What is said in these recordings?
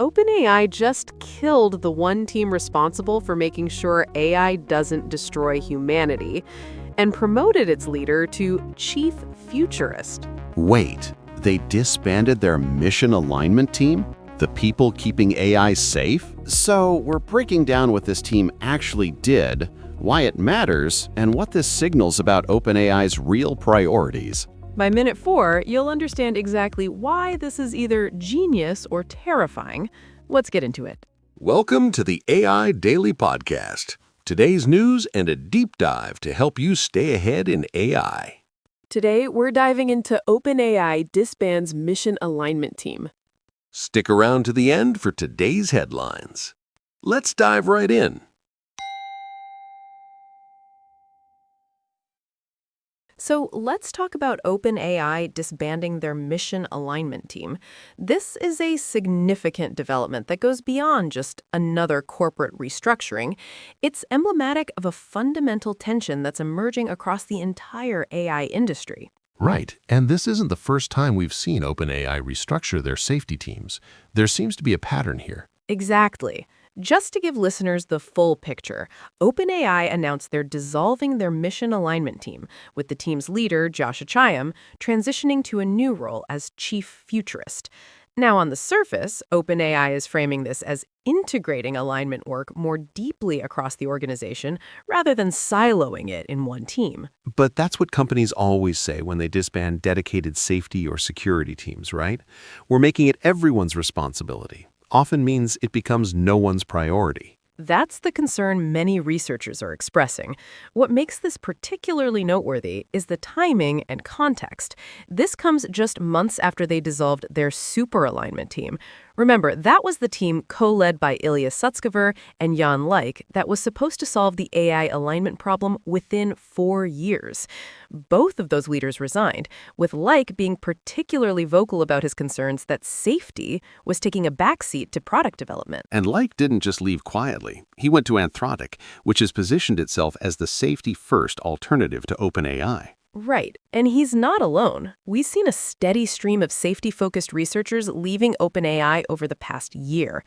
OpenAI just killed the one team responsible for making sure AI doesn't destroy humanity and promoted its leader to chief futurist. Wait, they disbanded their mission alignment team? The people keeping AI safe? So we're breaking down what this team actually did, why it matters, and what this signals about OpenAI's real priorities. By minute 4, you'll understand exactly why this is either genius or terrifying. Let's get into it. Welcome to the AI Daily Podcast. Today's news and a deep dive to help you stay ahead in AI. Today, we're diving into OpenAI disbands mission alignment team. Stick around to the end for today's headlines. Let's dive right in. So let's talk about OpenAI disbanding their mission alignment team. This is a significant development that goes beyond just another corporate restructuring. It's emblematic of a fundamental tension that's emerging across the entire AI industry. Right, and this isn't the first time we've seen OpenAI restructure their safety teams. There seems to be a pattern here. Exactly. Just to give listeners the full picture, OpenAI announced they're dissolving their mission alignment team, with the team's leader, Josh Chaim, transitioning to a new role as chief futurist. Now, on the surface, OpenAI is framing this as integrating alignment work more deeply across the organization rather than siloing it in one team. But that's what companies always say when they disband dedicated safety or security teams, right? We're making it everyone's responsibility. Often means it becomes no one's priority. That's the concern many researchers are expressing. What makes this particularly noteworthy is the timing and context. This comes just months after they dissolved their super alignment team. Remember, that was the team co-led by Ilya Sutskever and Jan Leik that was supposed to solve the AI alignment problem within 4 years. Both of those leaders resigned, with Leik being particularly vocal about his concerns that safety was taking a backseat to product development. And Leik didn't just leave quietly. He went to Anthropic, which has positioned itself as the safety-first alternative to OpenAI. Right, and he's not alone. We've seen a steady stream of safety-focused researchers leaving OpenAI over the past year.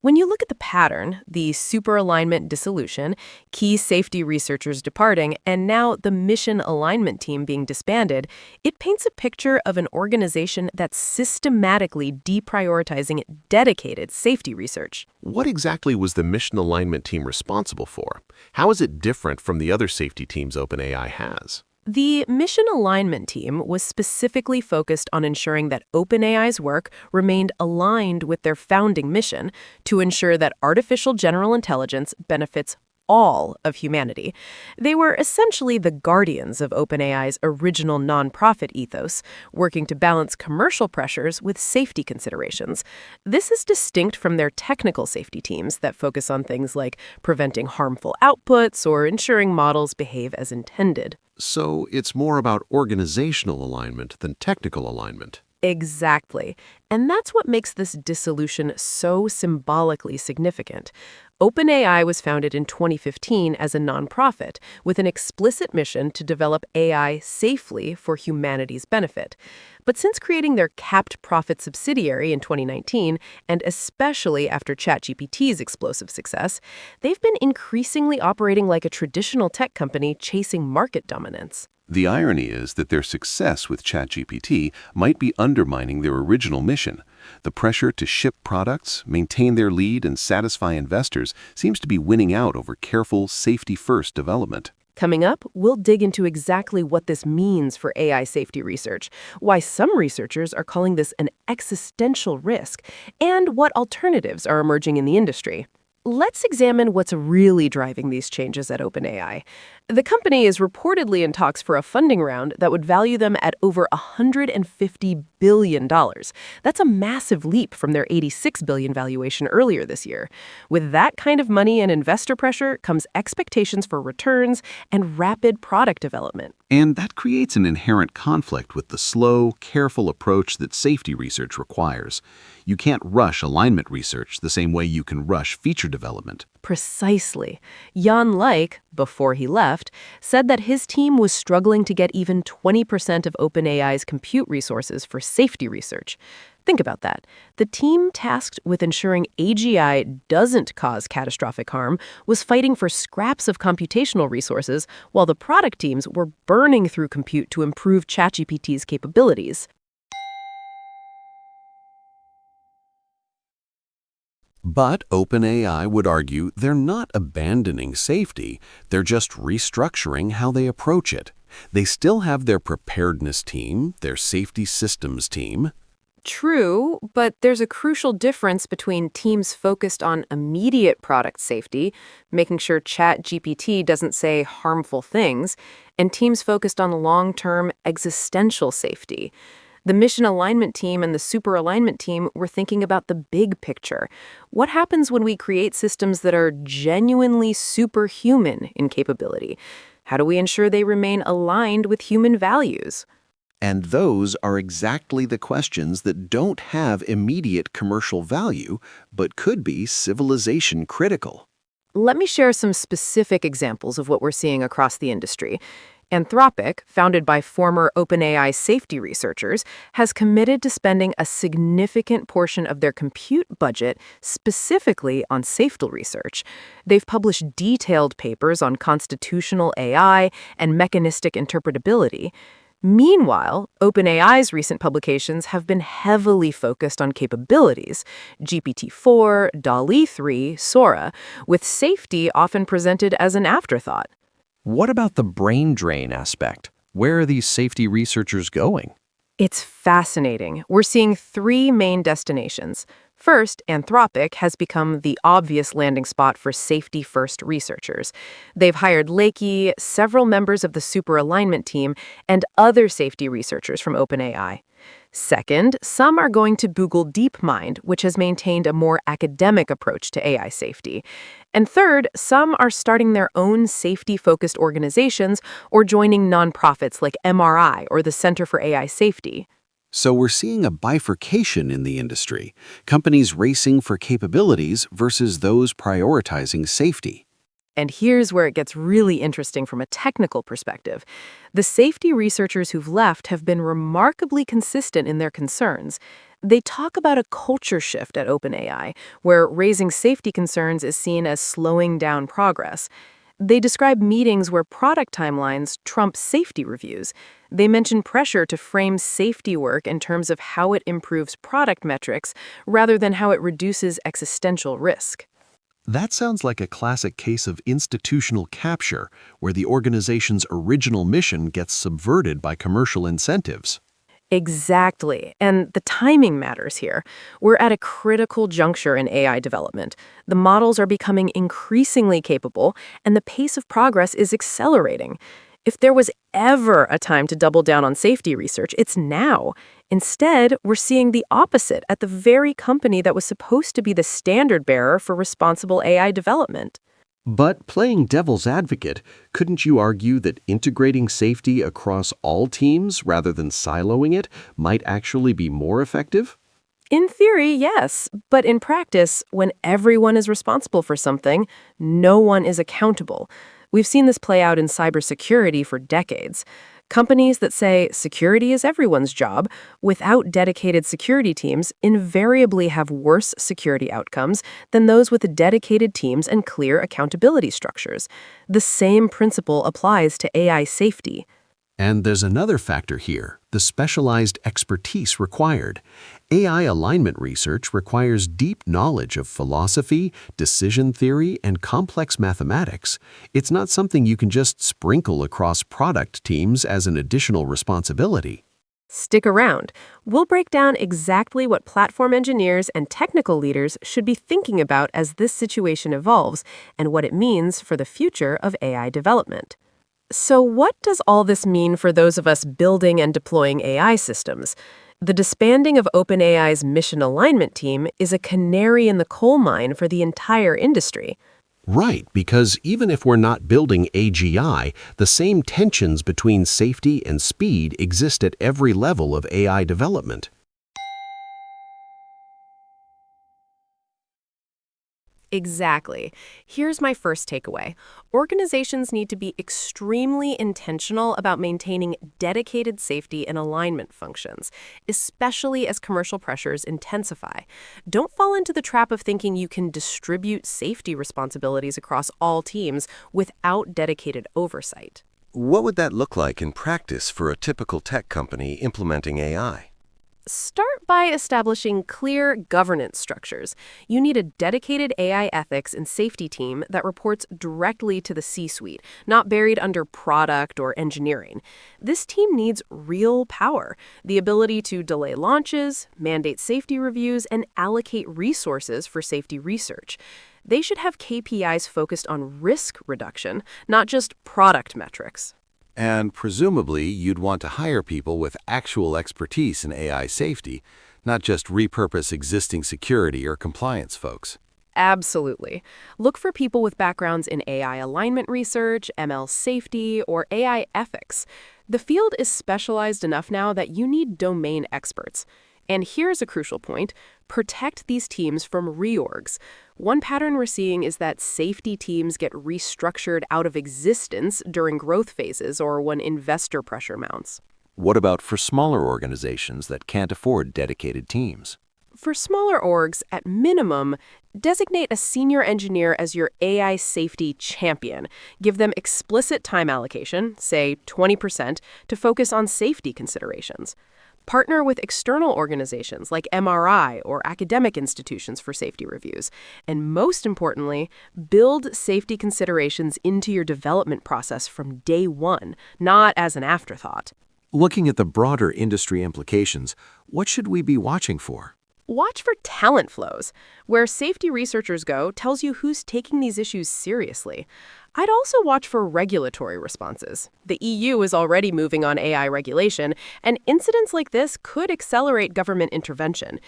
When you look at the pattern, the super alignment dissolution, key safety researchers departing, and now the mission alignment team being disbanded, it paints a picture of an organization that's systematically deprioritizing dedicated safety research. What exactly was the mission alignment team responsible for? How is it different from the other safety teams OpenAI has? The mission alignment team was specifically focused on ensuring that OpenAI's work remained aligned with their founding mission to ensure that artificial general intelligence benefits all of humanity. They were essentially the guardians of OpenAI's original nonprofit ethos, working to balance commercial pressures with safety considerations. This is distinct from their technical safety teams that focus on things like preventing harmful outputs or ensuring models behave as intended. So it's more about organizational alignment than technical alignment. Exactly. And that's what makes this dissolution so symbolically significant. OpenAI was founded in 2015 as a nonprofit with an explicit mission to develop AI safely for humanity's benefit. But since creating their capped profit subsidiary in 2019, and especially after ChatGPT's explosive success, they've been increasingly operating like a traditional tech company chasing market dominance. The irony is that their success with ChatGPT might be undermining their original mission. The pressure to ship products, maintain their lead, and satisfy investors seems to be winning out over careful, safety-first development. Coming up, we'll dig into exactly what this means for AI safety research, why some researchers are calling this an existential risk, and what alternatives are emerging in the industry. Let's examine what's really driving these changes at OpenAI. The company is reportedly in talks for a funding round that would value them at over $150 billion. That's a massive leap from their $86 billion valuation earlier this year. With that kind of money and investor pressure comes expectations for returns and rapid product development. And that creates an inherent conflict with the slow, careful approach that safety research requires. You can't rush alignment research the same way you can rush feature development. Precisely. Jan Leik, before he left, said that his team was struggling to get even 20% of OpenAI's compute resources for safety research. Think about that. The team tasked with ensuring AGI doesn't cause catastrophic harm was fighting for scraps of computational resources, while the product teams were burning through compute to improve ChatGPT's capabilities. But OpenAI would argue they're not abandoning safety, they're just restructuring how they approach it. They still have their preparedness team, their safety systems team. True, but there's a crucial difference between teams focused on immediate product safety, making sure ChatGPT doesn't say harmful things, and teams focused on long-term existential safety. The mission alignment team and the super alignment team were thinking about the big picture. What happens when we create systems that are genuinely superhuman in capability? How do we ensure they remain aligned with human values? And those are exactly the questions that don't have immediate commercial value, but could be civilization critical. Let me share some specific examples of what we're seeing across the industry. Anthropic, founded by former OpenAI safety researchers, has committed to spending a significant portion of their compute budget specifically on safety research. They've published detailed papers on constitutional AI and mechanistic interpretability. Meanwhile, OpenAI's recent publications have been heavily focused on capabilities, GPT-4, DALL-E 3, Sora, with safety often presented as an afterthought. What about the brain drain aspect? Where are these safety researchers going? It's fascinating. We're seeing three main destinations. First, Anthropic has become the obvious landing spot for safety-first researchers. They've hired Lakey, several members of the super alignment team, and other safety researchers from OpenAI. Second, some are going to Google DeepMind, which has maintained a more academic approach to AI safety. And third, some are starting their own safety-focused organizations or joining nonprofits like MRI or the Center for AI Safety. So we're seeing a bifurcation in the industry, companies racing for capabilities versus those prioritizing safety. And here's where it gets really interesting from a technical perspective. The safety researchers who've left have been remarkably consistent in their concerns. They talk about a culture shift at OpenAI, where raising safety concerns is seen as slowing down progress. They describe meetings where product timelines trump safety reviews. They mention pressure to frame safety work in terms of how it improves product metrics rather than how it reduces existential risk. That sounds like a classic case of institutional capture, where the organization's original mission gets subverted by commercial incentives. Exactly. And the timing matters here. We're at a critical juncture in AI development. The models are becoming increasingly capable, and the pace of progress is accelerating. If there was ever a time to double down on safety research, it's now. Instead, we're seeing the opposite at the very company that was supposed to be the standard bearer for responsible AI development. But playing devil's advocate, couldn't you argue that integrating safety across all teams rather than siloing it might actually be more effective? In theory, yes, but in practice, when everyone is responsible for something, no one is accountable. We've seen this play out in cybersecurity for decades. Companies that say security is everyone's job, without dedicated security teams, invariably have worse security outcomes than those with dedicated teams and clear accountability structures. The same principle applies to AI safety. And there's another factor here, the specialized expertise required. AI alignment research requires deep knowledge of philosophy, decision theory, and complex mathematics. It's not something you can just sprinkle across product teams as an additional responsibility. Stick around. We'll break down exactly what platform engineers and technical leaders should be thinking about as this situation evolves and what it means for the future of AI development. So what does all this mean for those of us building and deploying AI systems? The disbanding of OpenAI's mission alignment team is a canary in the coal mine for the entire industry. Right, because even if we're not building AGI, the same tensions between safety and speed exist at every level of AI development. Exactly. Here's my first takeaway. Organizations need to be extremely intentional about maintaining dedicated safety and alignment functions, especially as commercial pressures intensify. Don't fall into the trap of thinking you can distribute safety responsibilities across all teams without dedicated oversight. What would that look like in practice for a typical tech company implementing AI? Start by establishing clear governance structures. You need a dedicated AI ethics and safety team that reports directly to the C-suite, not buried under product or engineering. This team needs real power, the ability to delay launches, mandate safety reviews, and allocate resources for safety research. They should have KPIs focused on risk reduction, not just product metrics. And presumably, you'd want to hire people with actual expertise in AI safety, not just repurpose existing security or compliance folks. Absolutely. Look for people with backgrounds in AI alignment research, ML safety, or AI ethics. The field is specialized enough now that you need domain experts. And here's a crucial point. Protect these teams from reorgs. One pattern we're seeing is that safety teams get restructured out of existence during growth phases or when investor pressure mounts. What about for smaller organizations that can't afford dedicated teams? For smaller orgs, at minimum, designate a senior engineer as your AI safety champion. Give them explicit time allocation, say 20%, to focus on safety considerations. Partner with external organizations like MRI or academic institutions for safety reviews. And most importantly, build safety considerations into your development process from day one, not as an afterthought. Looking at the broader industry implications, what should we be watching for? Watch for talent flows. Where safety researchers go tells you who's taking these issues seriously. I'd also watch for regulatory responses. The EU is already moving on AI regulation, and incidents like this could accelerate government intervention.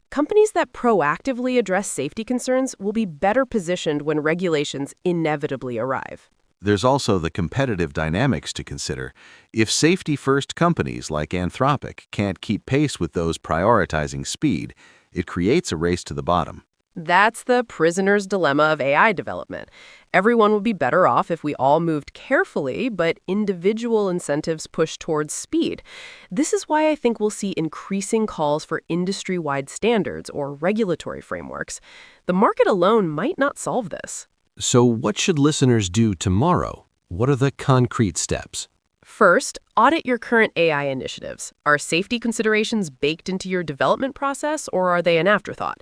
Companies that proactively address safety concerns will be better positioned when regulations inevitably arrive. There's also the competitive dynamics to consider. If safety-first companies like Anthropic can't keep pace with those prioritizing speed, it creates a race to the bottom. That's the prisoner's dilemma of AI development. Everyone would be better off if we all moved carefully, but individual incentives push towards speed. This is why I think we'll see increasing calls for industry-wide standards or regulatory frameworks. The market alone might not solve this. So what should listeners do tomorrow? What are the concrete steps? First, audit your current AI initiatives. Are safety considerations baked into your development process, or are they an afterthought?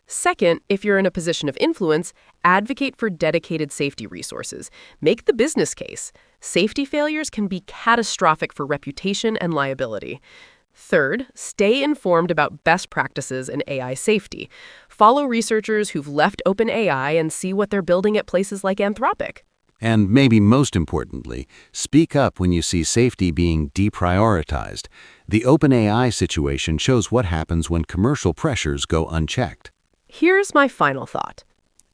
Second, if you're in a position of influence, advocate for dedicated safety resources. Make the business case. Safety failures can be catastrophic for reputation and liability. Third, stay informed about best practices in AI safety. Follow researchers who've left OpenAI and see what they're building at places like Anthropic. And maybe most importantly, speak up when you see safety being deprioritized. The OpenAI situation shows what happens when commercial pressures go unchecked. Here's my final thought.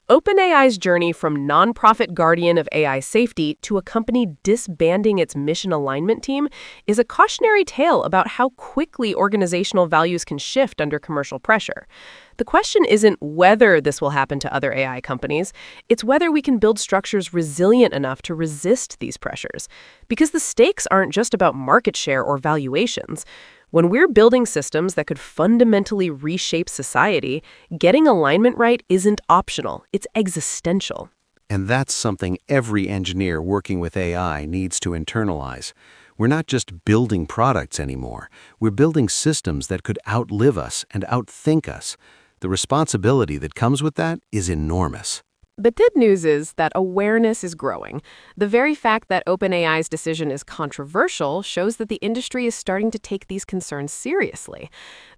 OpenAI's journey from nonprofit guardian of AI safety to a company disbanding its mission alignment team is a cautionary tale about how quickly organizational values can shift under commercial pressure. The question isn't whether this will happen to other AI companies, it's whether we can build structures resilient enough to resist these pressures. Because the stakes aren't just about market share or valuations. When we're building systems that could fundamentally reshape society, getting alignment right isn't optional, it's existential. And that's something every engineer working with AI needs to internalize. We're not just building products anymore. We're building systems that could outlive us and outthink us. The responsibility that comes with that is enormous. The good news is that awareness is growing. The very fact that OpenAI's decision is controversial shows that the industry is starting to take these concerns seriously.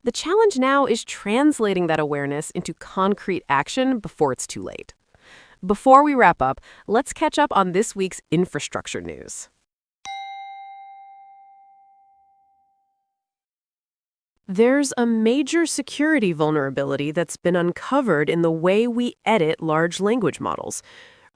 The challenge now is translating that awareness into concrete action before it's too late. Before we wrap up, let's catch up on this week's infrastructure news. There's a major security vulnerability that's been uncovered in the way we edit large language models.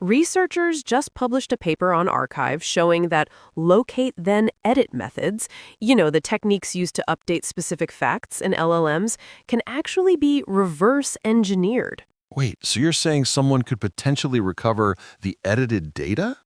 Researchers just published a paper on Archive showing that locate then edit methods, the techniques used to update specific facts in LLMs, can actually be reverse engineered. Wait, so you're saying someone could potentially recover the edited data?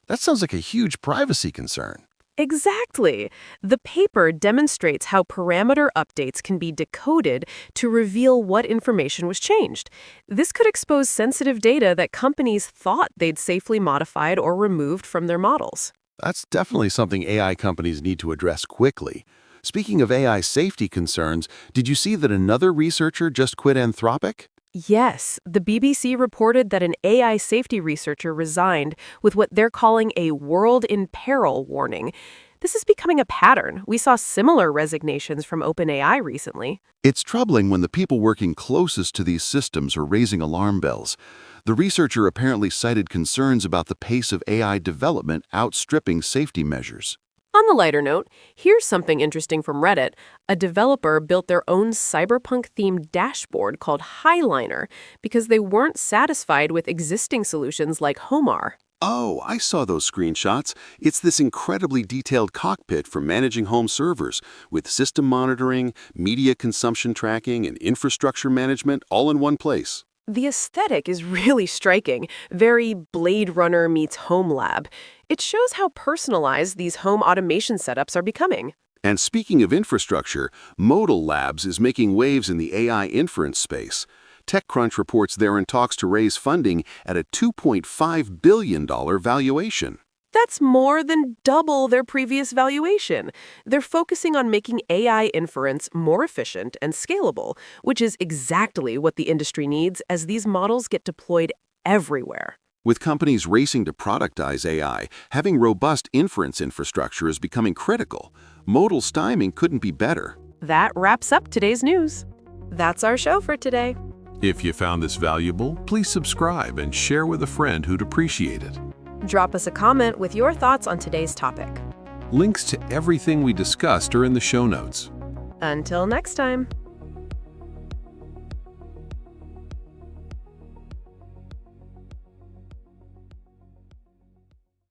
That sounds like a huge privacy concern. Exactly. The paper demonstrates how parameter updates can be decoded to reveal what information was changed. This could expose sensitive data that companies thought they'd safely modified or removed from their models. That's definitely something AI companies need to address quickly. Speaking of AI safety concerns, did you see that another researcher just quit Anthropic? Yes, the BBC reported that an AI safety researcher resigned with what they're calling a world in peril warning. This is becoming a pattern. We saw similar resignations from OpenAI recently. It's troubling when the people working closest to these systems are raising alarm bells. The researcher apparently cited concerns about the pace of AI development outstripping safety measures. On the lighter note, here's something interesting from Reddit. A developer built their own cyberpunk-themed dashboard called Highliner because they weren't satisfied with existing solutions like Homar. Oh, I saw those screenshots. It's this incredibly detailed cockpit for managing home servers, with system monitoring, media consumption tracking, and infrastructure management all in one place. The aesthetic is really striking, very Blade Runner meets Home Lab. It shows how personalized these home automation setups are becoming. And speaking of infrastructure, Modal Labs is making waves in the AI inference space. TechCrunch reports they're in talks to raise funding at a $2.5 billion valuation. That's more than double their previous valuation. They're focusing on making AI inference more efficient and scalable, which is exactly what the industry needs as these models get deployed everywhere. With companies racing to productize AI, having robust inference infrastructure is becoming critical. Modal's timing couldn't be better. That wraps up today's news. That's our show for today. If you found this valuable, please subscribe and share with a friend who'd appreciate it. Drop us a comment with your thoughts on today's topic. Links to everything we discussed are in the show notes. Until next time.